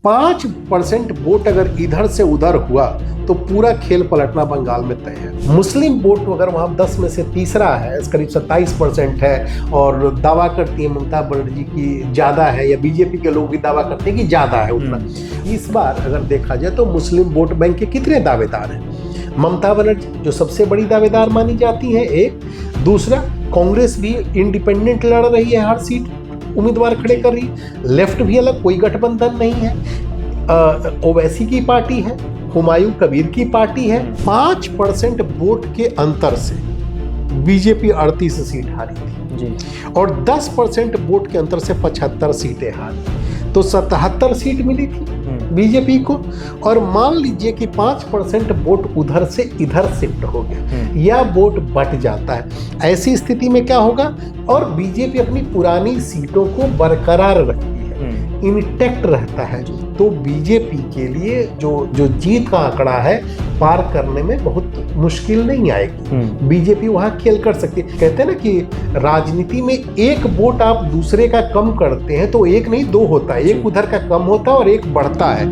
5% vote अगर इधर से उधर हुआ तो पूरा खेल पलटना बंगाल में तय है। मुस्लिम वोट अगर वहां 10 में से तीसरा है, करीब 27% है, और दावा करती है ममता बनर्जी की ज्यादा है, या बीजेपी के लोग भी दावा करते हैं कि ज्यादा है उतना। इस बार अगर देखा जाए तो मुस्लिम वोट बैंक के कितने दावेदार हैं? ममता बनर्जी जो सबसे बड़ी दावेदार मानी जाती है, एक। दूसरा, कांग्रेस भी इंडिपेंडेंट लड़ रही है, हर सीट उम्मीदवार खड़े कर रही। लेफ्ट भी अलग, कोई गठबंधन नहीं है। ओवैसी की पार्टी है, हुमायूं कबीर की पार्टी है। 5% वोट के अंतर से बीजेपी 38 सीट हारी थी जी, और 10% वोट के अंतर से 75 सीटें हारी, तो 77 सीट मिली थी बीजेपी को। और मान लीजिए कि 5% वोट उधर से इधर शिफ्ट हो गया या वोट बट जाता है, ऐसी स्थिति में क्या होगा? और बीजेपी अपनी पुरानी सीटों को बरकरार रखती है, इंटैक्ट रहता है, तो बीजेपी के लिए जो जीत का आंकड़ा है पार करने में बहुत मुश्किल नहीं आएगी। बीजेपी वहां खेल कर सकती है। कहते हैं ना कि राजनीति में एक वोट आप दूसरे का कम करते हैं तो एक नहीं दो होता है, एक उधर का कम होता है और एक बढ़ता है।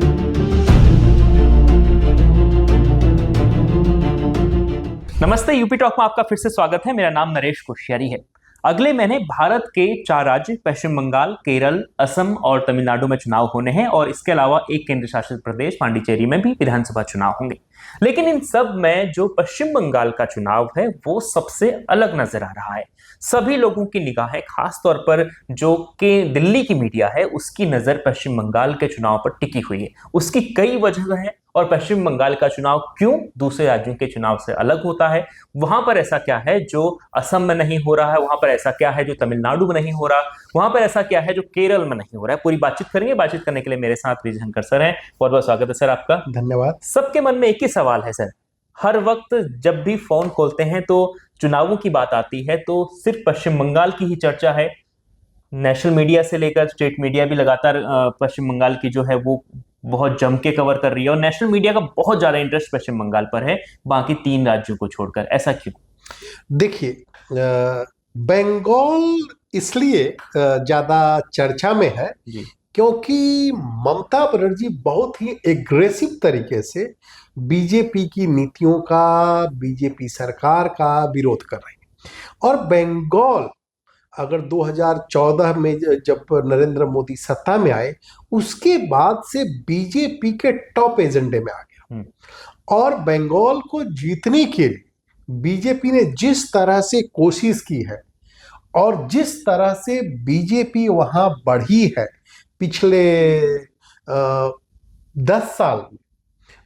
नमस्ते, यूपी टॉक में आपका फिर से स्वागत है। मेरा नाम नरेश कोश्यारी है। अगले महीने भारत के 4 राज्य पश्चिम बंगाल, केरल, असम और तमिलनाडु में चुनाव होने हैं, और इसके अलावा एक केंद्र शासित प्रदेश पांडिचेरी में भी विधानसभा चुनाव होंगे। लेकिन इन सब में जो पश्चिम बंगाल का चुनाव है वो सबसे अलग नजर आ रहा है। सभी लोगों की निगाहें, खास तौर पर जो कि दिल्ली की मीडिया है, उसकी नजर पश्चिम बंगाल के चुनाव पर टिकी हुई है। उसकी कई वजह है, और पश्चिम बंगाल का चुनाव क्यों दूसरे राज्यों के चुनाव से अलग होता है, वहां पर ऐसा क्या है जो असम में नहीं हो रहा है, वहां पर ऐसा क्या है जो तमिलनाडु में नहीं हो रहा, वहां पर ऐसा क्या है जो केरल में नहीं हो रहा है, पूरी बातचीत करेंगे। बातचीत करने के लिए मेरे साथ विजय शंकर सर हैं। बहुत बहुत स्वागत है सर आपका। धन्यवाद। सबके मन में एक ही सवाल है सर, हर वक्त जब भी फोन खोलते हैं तो चुनावों की बात आती है तो सिर्फ पश्चिम बंगाल की ही चर्चा है। नेशनल मीडिया से लेकर स्टेट मीडिया भी लगातार पश्चिम बंगाल की जो है वो बहुत जम के कवर कर रही है, और नेशनल मीडिया का बहुत ज्यादा इंटरेस्ट पश्चिम बंगाल पर है, बाकी 3 राज्यों को छोड़कर। ऐसा क्यों? देखिए, बंगाल इसलिए ज्यादा चर्चा में है जी, क्योंकि ममता बनर्जी बहुत ही एग्रेसिव तरीके से बीजेपी की नीतियों का, बीजेपी सरकार का विरोध कर रही है। और बंगाल अगर 2014 में जब नरेंद्र मोदी सत्ता में आए, उसके बाद से बीजेपी के टॉप एजेंडे में आ गया। और बंगाल को जीतने के लिए बीजेपी ने जिस तरह से कोशिश की है और जिस तरह से बीजेपी वहां बढ़ी है पिछले 10 साल में,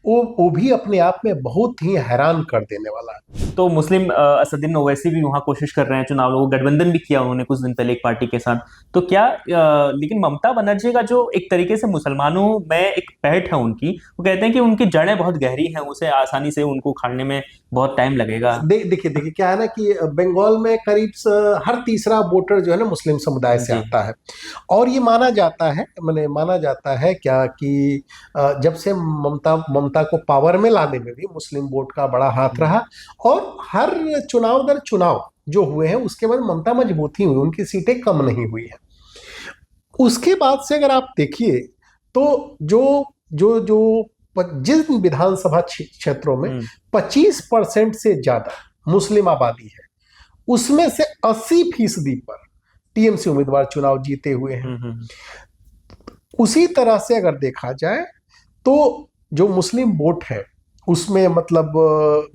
वो भी अपने आप में बहुत ही हैरान कर देने वाला है। तो मुस्लिम असदुद्दीन ओवैसी भी वहां कोशिश कर रहे हैं चुनाव लोगों, गठबंधन भी किया उन्होंने कुछ दिन पहले एक पार्टी के साथ। तो क्या लेकिन ममता बनर्जी का जो एक तरीके से मुसलमानों में एक पैठ है उनकी, वो कहते हैं कि उनकी जड़ें बहुत गहरी हैं, उसे आसानी से उनको उखाड़ने में बहुत टाइम लगेगा। देखिए क्या है ना कि बंगाल में करीब हर तीसरा वोटर जो है ना मुस्लिम समुदाय से आता है। और ये माना जाता है क्या कि जब से ममता को पावर में लाने में भी मुस्लिम वोट का बड़ा हाथ रहा, और हर चुनाव दर चुनाव जो हुए हैं उसके बाद ममता मजबूत ही हुई, उनकी सीटें कम नहीं हुई हैं। उसके बाद से अगर आप देखिए तो जो जो जो जिन विधानसभा क्षेत्रों में 25% से ज्यादा मुस्लिम आबादी है, उसमें से 80% पर टीएमसी उम्मीदवार चुनाव जीते हुए हैं। उसी तरह से अगर देखा जाए तो जो मुस्लिम वोट है उसमें मतलब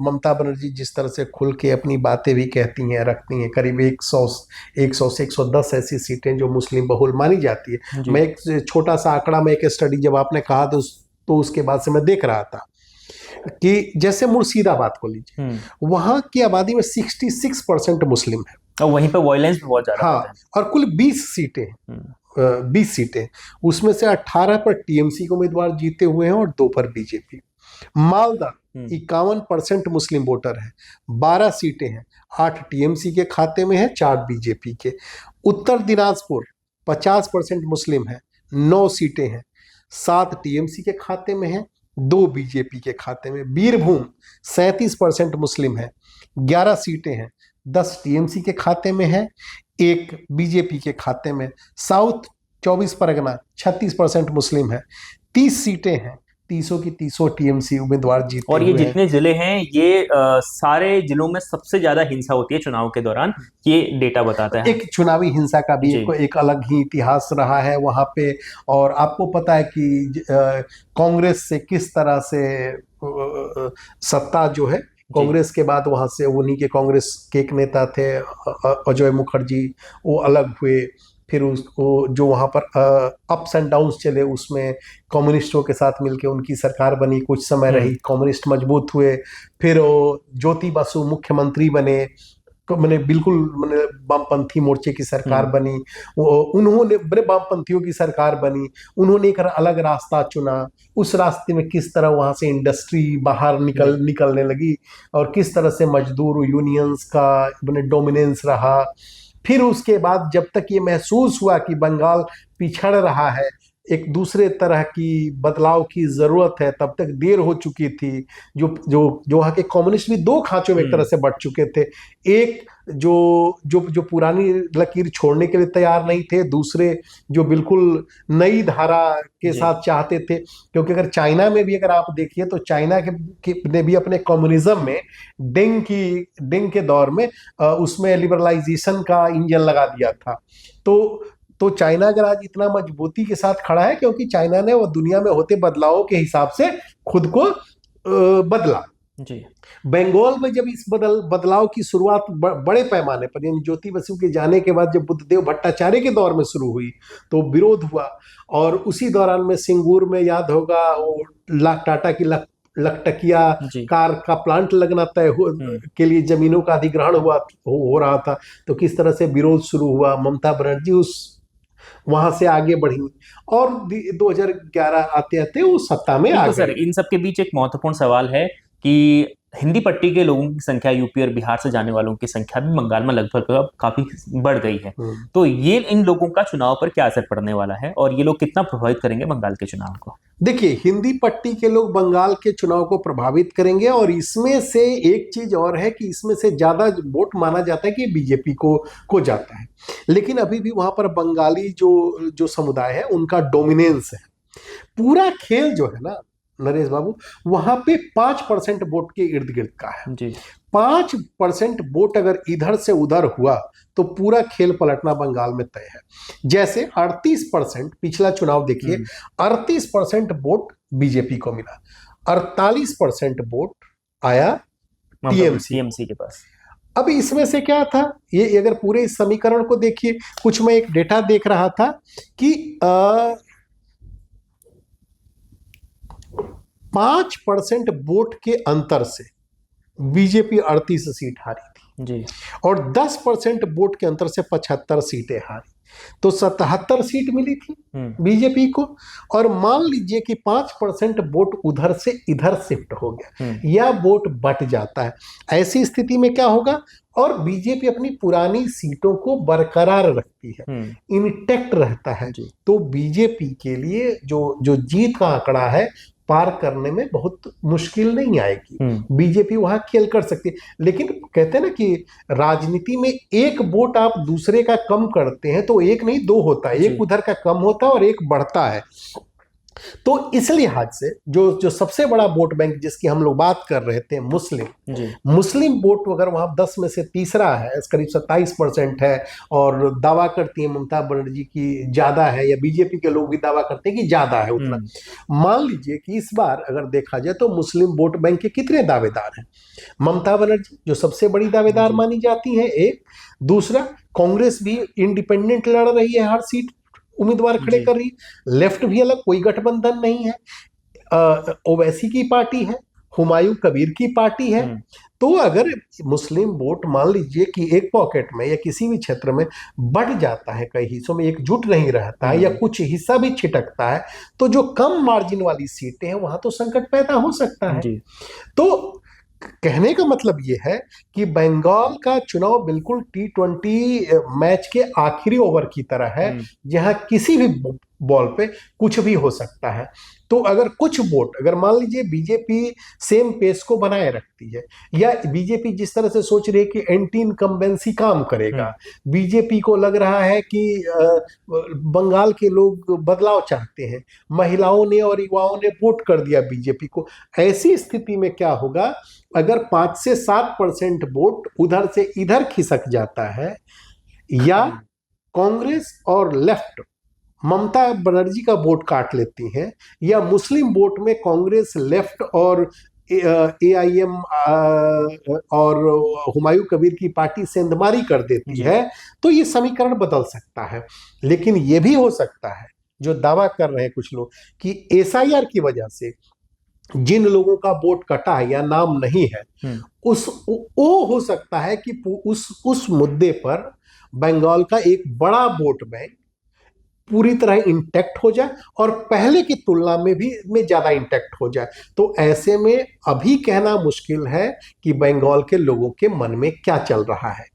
ममता बनर्जी जिस तरह से खुल के अपनी बातें भी कहती हैं, रखती हैं, करीब 100 से 110 ऐसी सीटें जो मुस्लिम बहुल मानी जाती है। मैं एक छोटा सा आंकड़ा में एक स्टडी जब आपने कहा तो उसके बाद से मैं देख रहा था कि जैसे मुर्शिदाबाद को लीजिए, वहां की आबादी में 66% मुस्लिम है, और वहीं पर वायलेंस भी बहुत ज्यादा है। और कुल 20 सीटें उसमें से 18 पर टीएमसी के उम्मीदवार जीते हुए हैं और 2 पर बीजेपी। मालदा 51% मुस्लिम वोटर है, 12 सीटें हैं, 8 टीएमसी के खाते में है, 4 बीजेपी के। उत्तर दिनाजपुर 50% मुस्लिम है, 9 सीटें हैं, 7 टीएमसी के खाते में है, 2 बीजेपी के खाते में। बीरभूम 37% मुस्लिम है, 11 सीटें हैं, 10 टीएमसी के खाते में है, 1 बीजेपी के खाते में। साउथ 24 परगना 36% मुस्लिम है, 30 सीटें हैं, 30 की 30 टीएमसी उम्मीदवार जीते और ये हुए हैं। जितने जिले हैं ये सारे जिलों में सबसे ज्यादा हिंसा होती है चुनाव के दौरान, ये डेटा बताता है। एक चुनावी हिंसा का भी जी। एक अलग ही इतिहास रहा है वहां पे। और आपको पता है कि कांग्रेस से किस तरह से सत्ता जो है, कांग्रेस के बाद वहां से उन्हीं के कांग्रेस के एक नेता थे अजय मुखर्जी, वो अलग हुए। फिर उसको जो वहां पर अप्स एंड डाउन्स चले, उसमें कम्युनिस्टों के साथ मिलकर उनकी सरकार बनी, कुछ समय रही, कम्युनिस्ट मजबूत हुए। फिर वो ज्योति बसु मुख्यमंत्री बने, मैंने बिल्कुल मैंने वामपंथी मोर्चे की सरकार बनी। उन्होंने बड़े वामपंथियों की सरकार बनी, उन्होंने एक अलग रास्ता चुना। उस रास्ते में किस तरह वहां से इंडस्ट्री बाहर निकलने लगी और किस तरह से मजदूर यूनियंस का मैंने डोमिनेंस रहा। फिर उसके बाद जब तक ये महसूस हुआ कि बंगाल पिछड़ रहा है, एक दूसरे तरह की बदलाव की जरूरत है, तब तक देर हो चुकी थी। जो जो जो वहाँ के कम्युनिस्ट भी दो खांचों में एक तरह से बढ़ चुके थे। एक जो जो जो पुरानी लकीर छोड़ने के लिए तैयार नहीं थे, दूसरे जो बिल्कुल नई धारा के साथ चाहते थे। क्योंकि अगर चाइना में भी अगर आप देखिए तो चाइना ने भी अपने कम्युनिज्म में डेंग के दौर में उसमें लिबरलाइजेशन का इंजन लगा दिया था। तो चाइना अगर आज इतना मजबूती के साथ खड़ा है क्योंकि चाइना ने वो दुनिया में होते बदलावों के हिसाब से खुद को बदला। जी। बंगाल में जब इस बदलाव की शुरुआत बड़े पैमाने पर, यानी ज्योति बसु के जाने के बाद जब बुद्धदेव भट्टाचार्य के दौर में शुरू हुई तो विरोध हुआ। और उसी दौरान में सिंगूर में याद होगा वो टाटा की लखटकिया कार का प्लांट लगना तय के लिए जमीनों का अधिग्रहण हो रहा था। तो किस तरह से विरोध शुरू हुआ, ममता बनर्जी उस वहां से आगे बढ़ी और 2011 आते आते वो सत्ता में आ गए। सर, इन सब के बीच एक महत्वपूर्ण सवाल है कि हिंदी पट्टी के लोगों की संख्या, यूपी और बिहार से जाने वालों की संख्या भी बंगाल में लगभग काफी बढ़ गई है। तो ये इन लोगों का चुनाव पर क्या असर पड़ने वाला है और ये लोग कितना प्रभावित करेंगे बंगाल के चुनाव को? देखिए, हिंदी पट्टी के लोग बंगाल के चुनाव को प्रभावित करेंगे। और इसमें से एक चीज और है कि इसमें से ज्यादा वोट माना जाता है कि बीजेपी को जाता है। लेकिन अभी भी वहां पर बंगाली जो समुदाय है उनका डोमिनेंस है। पूरा खेल जो है ना नरेश बाबू, वहां पे 5% वोट के इर्द गिर्द का है जी। 5% वोट अगर इधर से उधर हुआ तो पूरा खेल पलटना बंगाल में तय है। जैसे 38% पिछला चुनाव देखिए, 38% वोट बीजेपी को मिला, 48% वोट आया टीएमसी के पास। अब इसमें से क्या था, ये अगर पूरे इस समीकरण को देखिए, कुछ मैं एक डेटा देख रहा था कि 5% वोट के अंतर से बीजेपी 38 सीट हारी थी जी। और 10% वोट के अंतर से 75 सीटें हारी, तो 77 सीट मिली थी बीजेपी को। और मान लीजिए कि 5% वोट उधर से इधर शिफ्ट हो गया या वोट बट जाता है, ऐसी स्थिति में क्या होगा? और बीजेपी अपनी पुरानी सीटों को बरकरार रखती है, इंटैक्ट रहता है, तो बीजेपी के लिए जो जीत का आंकड़ा है पार करने में बहुत मुश्किल नहीं आएगी। बीजेपी वहां खेल कर सकती है। लेकिन कहते हैं ना कि राजनीति में एक वोट आप दूसरे का कम करते हैं तो एक नहीं दो होता है, एक उधर का कम होता है और एक बढ़ता है। तो इस लिहाज से जो सबसे बड़ा वोट बैंक जिसकी हम लोग बात कर रहे थे, मुस्लिम वोट अगर वहां 10 में से तीसरा है, करीब 27% है, और दावा करती है ममता बनर्जी की ज्यादा है, या बीजेपी के लोग भी दावा करते हैं कि ज्यादा है उतना। मान लीजिए कि इस बार अगर देखा जाए तो मुस्लिम वोट बैंक के कितने दावेदार हैं? ममता बनर्जी जो सबसे बड़ी दावेदार मानी जाती है, एक। दूसरा, कांग्रेस भी इंडिपेंडेंट लड़ रही है, हर सीट उम्मीदवार खड़े कर रही, लेफ्ट भी अलग, कोई गठबंधन नहीं है। ओवैसी की पार्टी है, हुमायूं कबीर की पार्टी है। तो अगर मुस्लिम वोट मान लीजिए कि एक पॉकेट में या किसी भी क्षेत्र में बढ़ जाता है, कई हिस्सों में एकजुट नहीं रहता है या कुछ हिस्सा भी छिटकता है, तो जो कम मार्जिन वाली सीटें हैं वहां तो संकट पैदा हो सकता है। तो कहने का मतलब यह है कि बंगाल का चुनाव बिल्कुल T20 मैच के आखिरी ओवर की तरह है, जहां किसी भी बॉल पे कुछ भी हो सकता है। तो अगर कुछ वोट, अगर मान लीजिए बीजेपी सेम पेस को बनाए रखती है, या बीजेपी जिस तरह से सोच रही है कि एंटी इनकम्बेंसी काम करेगा, बीजेपी को लग रहा है कि बंगाल के लोग बदलाव चाहते हैं, महिलाओं ने और युवाओं ने वोट कर दिया बीजेपी को, ऐसी स्थिति में क्या होगा, अगर 5 से 7% वोट उधर से इधर खिसक जाता है, या कांग्रेस और लेफ्ट ममता बनर्जी का वोट काट लेती हैं, या मुस्लिम वोट में कांग्रेस, लेफ्ट और AIM और हुमायूं कबीर की पार्टी सेंधमारी कर देती है, तो ये समीकरण बदल सकता है। लेकिन ये भी हो सकता है, जो दावा कर रहे हैं कुछ लोग, कि SIR की वजह से जिन लोगों का वोट कटा है या नाम नहीं है, वो हो सकता है कि उस मुद्दे पर बंगाल का एक बड़ा वोट बैंक पूरी तरह इंटैक्ट हो जाए और पहले की तुलना में ज्यादा इंटैक्ट हो जाए। तो ऐसे में अभी कहना मुश्किल है कि बंगाल के लोगों के मन में क्या चल रहा है,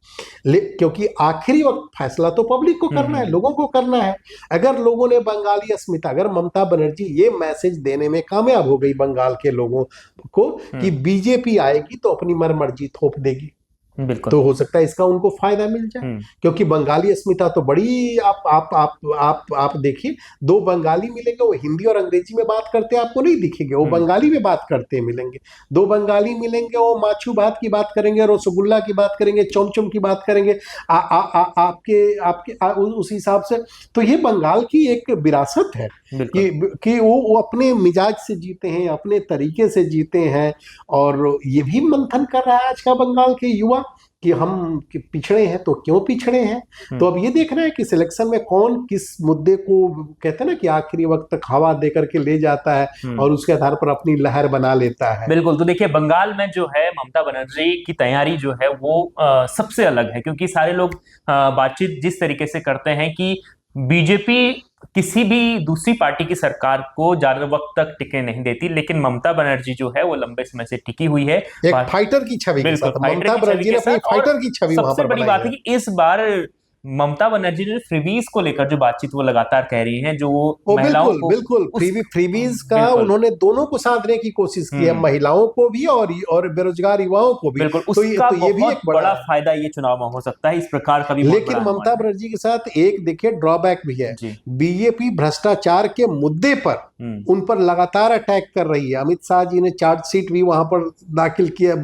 क्योंकि आखिरी वक्त फैसला तो पब्लिक को करना है, लोगों को करना है। अगर लोगों ने बंगाली अस्मिता, अगर ममता बनर्जी ये मैसेज देने में कामयाब हो गई बंगाल के लोगों को कि बीजेपी आएगी तो अपनी मर्जी थोप देगी, तो हो सकता है इसका उनको फायदा मिल जाए। क्योंकि बंगाली अस्मिता तो बड़ी, आप देखिए, 2 बंगाली मिलेंगे, वो हिंदी और अंग्रेजी में बात करते आपको नहीं दिखेंगे, वो बंगाली में बात करते मिलेंगे। 2 बंगाली मिलेंगे, वो माछू भात की बात करेंगे, रसगुल्ला की बात करेंगे, चमचम की बात करेंगे, आपके उस हिसाब से। तो ये बंगाल की एक विरासत है कि वो अपने मिजाज से जीते हैं, अपने तरीके से जीते हैं, और ये भी मंथन कर रहा है आज का बंगाल के युवा कि हम पिछड़े हैं तो क्यों पिछड़े हैं। तो अब ये देखना है कि सिलेक्शन में कौन किस मुद्दे को, कहते हैं ना कि आखिरी वक्त तक हवा दे करके ले जाता है और उसके आधार पर अपनी लहर बना लेता है। बिल्कुल। तो देखिए, बंगाल में जो है ममता बनर्जी की तैयारी जो है वो सबसे अलग है, क्योंकि सारे लोग बातचीत जिस तरीके से करते हैं कि बीजेपी किसी भी दूसरी पार्टी की सरकार को ज्यादा वक्त तक टिके नहीं देती, लेकिन ममता बनर्जी जो है वो लंबे समय से टिकी हुई है, एक फाइटर की छवि के साथ। ममता बनर्जी ने अपनी फाइटर की छवि वहां पर बड़ी बात है कि इस बार ममता बनर्जी ने फ्रीबीज को लेकर जो बातचीत वो लगातार कह रही हैं, जो वो महिलाओं को बिल्कुल फ्रीबीज का उन्होंने दोनों को साधने की कोशिश की है, महिलाओं को भी और बेरोजगार युवाओं को भी। बिल्कुल, तो ये भी एक बड़ा फायदा ये चुनाव में हो सकता है, इस प्रकार का भी। लेकिन ममता बनर्जी के साथ एक देखिए ड्रॉबैक भी है, बीजेपी भ्रष्टाचार के मुद्दे पर उन पर लगातार अटैक कर रही है। अमित शाह जी ने चार्जशीट भी वहां पर दाखिल किया,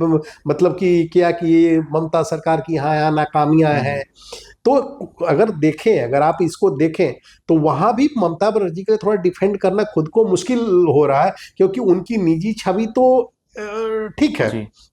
मतलब कि किया कि ये ममता सरकार की यहाँ नाकामियां हैं। तो अगर आप इसको देखें तो वहां भी ममता बनर्जी के लिए थोड़ा डिफेंड करना खुद को मुश्किल हो रहा है, क्योंकि उनकी निजी छवि तो ठीक है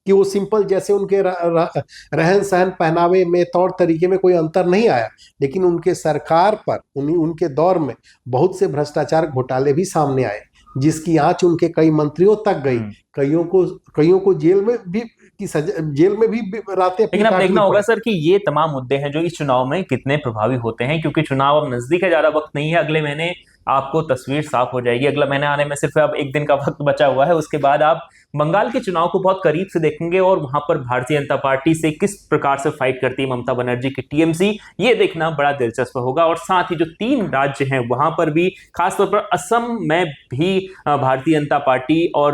कि वो सिंपल, जैसे उनके रहन सहन पहनावे में, तौर तरीके में कोई अंतर नहीं आया, लेकिन उनके सरकार पर उनके दौर में बहुत से भ्रष्टाचार घोटाले भी सामने आए, जिसकी आंच उनके कई मंत्रियों तक गई, कईयों को जेल में भी रातें। लेकिन अब देखना होगा सर कि ये तमाम मुद्दे हैं जो इस चुनाव में कितने प्रभावी होते हैं, क्योंकि चुनाव अब नजदीक है, ज्यादा वक्त नहीं है, अगले महीने आपको तस्वीर साफ हो जाएगी। अगला महीने आने में सिर्फ अब 1 दिन का वक्त बचा हुआ है, उसके बाद आप बंगाल के चुनाव को बहुत करीब से देखेंगे और वहां पर भारतीय जनता पार्टी से किस प्रकार से फाइट करती है ममता बनर्जी की TMC, ये देखना बड़ा दिलचस्प होगा। और साथ ही जो 3 राज्य हैं वहां पर भी, खासतौर पर असम में भी भारतीय जनता पार्टी और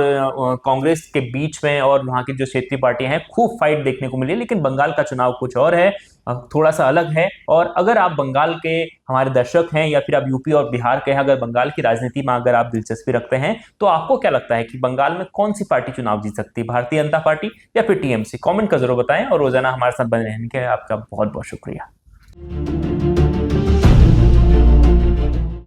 कांग्रेस के बीच में और वहां की जो क्षेत्रीय पार्टियां हैं खूब फाइट देखने को मिली। लेकिन बंगाल का चुनाव कुछ और है, थोड़ा सा अलग है। और अगर आप बंगाल के हमारे दर्शक हैं या फिर आप यूपी और बिहार के हैं, अगर बंगाल की राजनीति में अगर आप दिलचस्पी रखते हैं, तो आपको क्या लगता है कि बंगाल में कौन सी पार्टी चुनाव जीत सकती है, भारतीय जनता पार्टी या फिर TMC? कमेंट कर जरूर बताएं और रोजाना हमारे साथ बने रहने के आपका बहुत बहुत शुक्रिया।